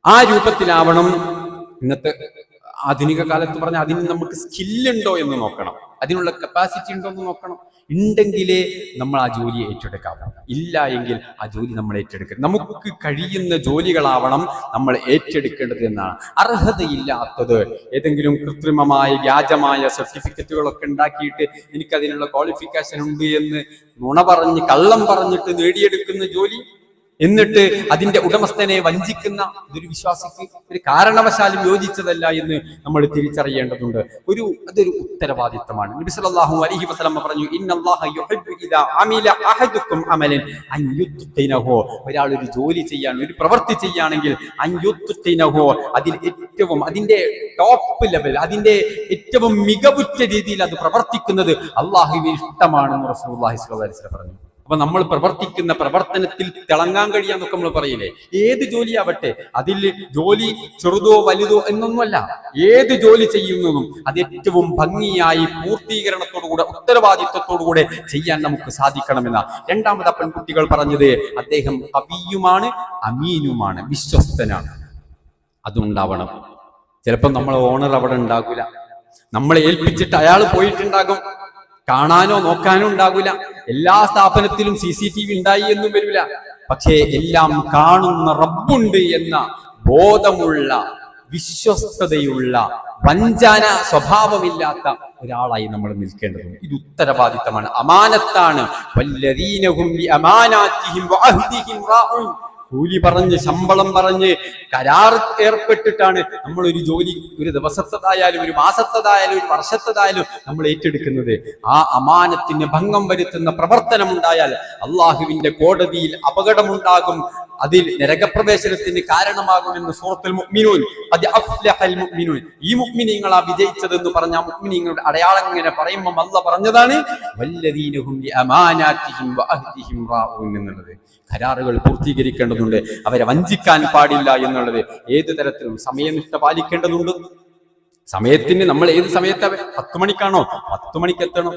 ആ രൂപത്തിലാവണം. ഇന്നത്തെ ആധുനിക കാലത്ത് പറഞ്ഞ അതിന് നമുക്ക് സ്കില്ലുണ്ടോ എന്ന് നോക്കണം, അതിനുള്ള കപ്പാസിറ്റി ഉണ്ടോ എന്ന് നോക്കണം. ഉണ്ടെങ്കിലേ നമ്മൾ ആ ജോലി ഏറ്റെടുക്കാവൂ. ഇല്ല എങ്കിൽ ആ ജോലി നമ്മൾ ഏറ്റെടുക്കരുത്. നമുക്ക് കഴിയുന്ന ജോലികളാവണം നമ്മൾ ഏറ്റെടുക്കേണ്ടത് എന്നാണ്. അർഹതയില്ലാത്തത്, ഏതെങ്കിലും കൃത്രിമമായ വ്യാജമായ സർട്ടിഫിക്കറ്റുകളൊക്കെ ഉണ്ടാക്കിയിട്ട് എനിക്കതിനുള്ള ക്വാളിഫിക്കേഷൻ ഉണ്ട് എന്ന് നുണ പറഞ്ഞ് കള്ളം പറഞ്ഞിട്ട് നേടിയെടുക്കുന്ന ജോലി, എന്നിട്ട് അതിന്റെ ഉടമസ്ഥനെ വഞ്ചിക്കുന്ന ഇതൊരു വിശ്വാസിക്ക് ഒരു കാരണവശാലും യോജിച്ചതല്ല എന്ന് നമ്മൾ തിരിച്ചറിയേണ്ടതുണ്ട്. അതൊരു ഉത്തരവാദിത്തമാണ്. നബി സല്ലല്ലാഹു അലൈഹി വസല്ലം പറഞ്ഞു, ഇന്നല്ലാഹ യുഹിബ്ബു ഇദാ അമില അഹദുക്കും അമലൻ അൻ യുത്ഖിനഹു, ഒരാൾ ഒരു ജോലി ചെയ്യാൻ, ഒരു പ്രവൃത്തി ചെയ്യുകയാണെങ്കിൽ അൻ യുത്ഖിനഹു, അതിന്റെ ടോപ്പ് ലെവൽ, അതിന്റെ ഏറ്റവും മികവുറ്റ രീതിയിൽ അത് പ്രവർത്തിക്കുന്നത് അല്ലാഹുവിന് ഇഷ്ടമാണെന്ന് റസൂലുള്ളാഹി സ്വല്ലല്ലാഹു അലൈഹി വസല്ലം പറഞ്ഞു. അപ്പൊ നമ്മൾ പ്രവർത്തിക്കുന്ന പ്രവർത്തനത്തിൽ തിളങ്ങാൻ കഴിയാന്നൊക്കെ നമ്മൾ പറയില്ലേ. ഏത് ജോലിയാവട്ടെ, അതിൽ ജോലി ചെറുതോ വലുതോ എന്നൊന്നുമല്ല. ഏത് ജോലി ചെയ്യുന്നതും അത് ഏറ്റവും ഭംഗിയായി പൂർത്തീകരണത്തോടുകൂടെ ഉത്തരവാദിത്വത്തോടുകൂടെ ചെയ്യാൻ നമുക്ക് സാധിക്കണമെന്ന. രണ്ടാമത് പെൺകുട്ടികൾ പറഞ്ഞത്, അദ്ദേഹം കവിയുമാണ്, അമീനുമാണ്, വിശ്വസ്തനാണ്. അതുണ്ടാവണം. ചിലപ്പോൾ നമ്മളെ ഓണർ അവിടെ ഉണ്ടാകില്ല, നമ്മളെ ഏൽപ്പിച്ചിട്ട് അയാൾ പോയിട്ടുണ്ടാകും, കാണാനോ നോക്കാനോ ഉണ്ടാകില്ല. എല്ലാ സ്ഥാപനത്തിലും CCTV ഉണ്ടായി എന്നും വരില്ല. പക്ഷേ എല്ലാം കാണുന്ന റബ്ബുണ്ട് എന്ന ബോധമുള്ള, വിശ്വസ്തതയുള്ള, വഞ്ചന സ്വഭാവമില്ലാത്ത ഒരാളായി നമ്മൾ നിൽക്കേണ്ടതുണ്ട്. ഇത് ഉത്തരവാദിത്തമാണ്, അമാനത്താണ്. വല്ലദീനഹും ബിഅമാനാതിഹിം വഅഹ്ദിഹിം റാഊൻ, കൂലി പറഞ്ഞ് ശമ്പളം പറഞ്ഞ് കരാർ ഏർപ്പെട്ടിട്ടാണ് നമ്മൾ ഒരു ജോലി, ഒരു ദിവസത്തേതായാലും ഒരു മാസത്തേതായാലും ഒരു വർഷത്തേതായാലും നമ്മൾ ഏറ്റെടുക്കുന്നത്. ആ അമാനത്തിന് ഭംഗം വരുത്തുന്ന പ്രവർത്തനം ഉണ്ടായാൽ അള്ളാഹുവിന്റെ കോടതിയിൽ അപകടമുണ്ടാകും, അതിൽ നരകപ്രവേശനത്തിന് കാരണമാകുമെന്ന് സൂറത്തുൽ മുഅ്മിനൂൻ, ഖദ് അഫ്ലഹൽ മുഅ്മിനൂൻ, ഈ മുഅ്മിനീങ്ങളാ വിജയിച്ചതെന്ന് പറഞ്ഞ മുഅ്മിനീങ്ങളുടെ അടയാളം ഇങ്ങനെ പറയുമ്പോൾ അല്ലാഹ് പറഞ്ഞതാണ് വല്ലദീനഹും ബിഅമാനാതിഹിം വഅഹ്ദിഹിം റാഊൻ എന്നുള്ളത്. കരാറുകൾ പൂർത്തീകരിക്കേണ്ടതുണ്ട്, അവരെ വഞ്ചിക്കാൻ പാടില്ല എന്നുള്ളത്. ഏത് തരത്തിലും സമയനിഷ്ഠ പാലിക്കേണ്ടതുണ്ട്. സമയത്തിന് നമ്മൾ ഏത് സമയത്ത് 10 മണിക്കാണോ 10 മണിക്ക് എത്തണം.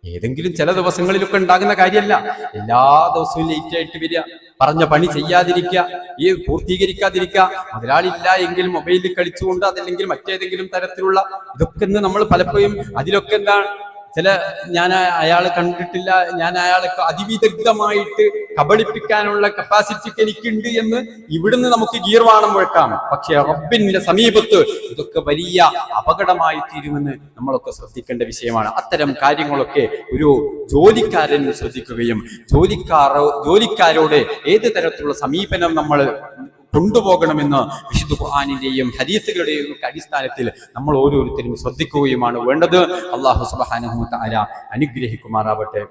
ഏതെങ്കിലും ചില ദിവസങ്ങളിലൊക്കെ ഉണ്ടാകുന്ന കാര്യമല്ല. എല്ലാ ദിവസവും ലേറ്റ് ആയിട്ട് വരിക, പറഞ്ഞ പണി ചെയ്യാതിരിക്കുക, ഈ പൂർത്തീകരിക്കാതിരിക്കുക, മുതലാളില്ല എങ്കിൽ മൊബൈലിൽ കളിച്ചുകൊണ്ട്, അതല്ലെങ്കിൽ മറ്റേതെങ്കിലും തരത്തിലുള്ള ഇതൊക്കെ നമ്മൾ പലപ്പോഴും അതിലൊക്കെ എന്താണ് ചില ഞാൻ അയാളെ കണ്ടിട്ടില്ല, ഞാൻ അയാളെ അതിവിദഗ്ധമായിട്ട് കബളിപ്പിക്കാനുള്ള കപ്പാസിറ്റി എനിക്കുണ്ട് എന്ന് ഇവിടുന്ന് നമുക്ക് ഗീർവാണം മുഴക്കാം. പക്ഷെ റബ്ബിന്റെ സമീപത്ത് ഇതൊക്കെ വലിയ അപകടമായി തീരുമെന്ന് നമ്മളൊക്കെ ശ്രദ്ധിക്കേണ്ട വിഷയമാണ്. അത്തരം കാര്യങ്ങളൊക്കെ ഒരു ജോലിക്കാരൻ ശ്രദ്ധിക്കുകയും ജോലിക്കാരോട് ഏത് തരത്തിലുള്ള സമീപനം നമ്മൾ കൊണ്ടുപോകണമെന്ന് വിശുദ്ധ ഖുർആനിന്റെയും ഹദീസുകളുടെയും അടിസ്ഥാനത്തിൽ നമ്മൾ ഓരോരുത്തരും ശ്രദ്ധിക്കുകയുമാണ് വേണ്ടത്. അല്ലാഹു സുബ്ഹാനഹു വ തആല അനുഗ്രഹിക്കുമാറാവട്ടെ.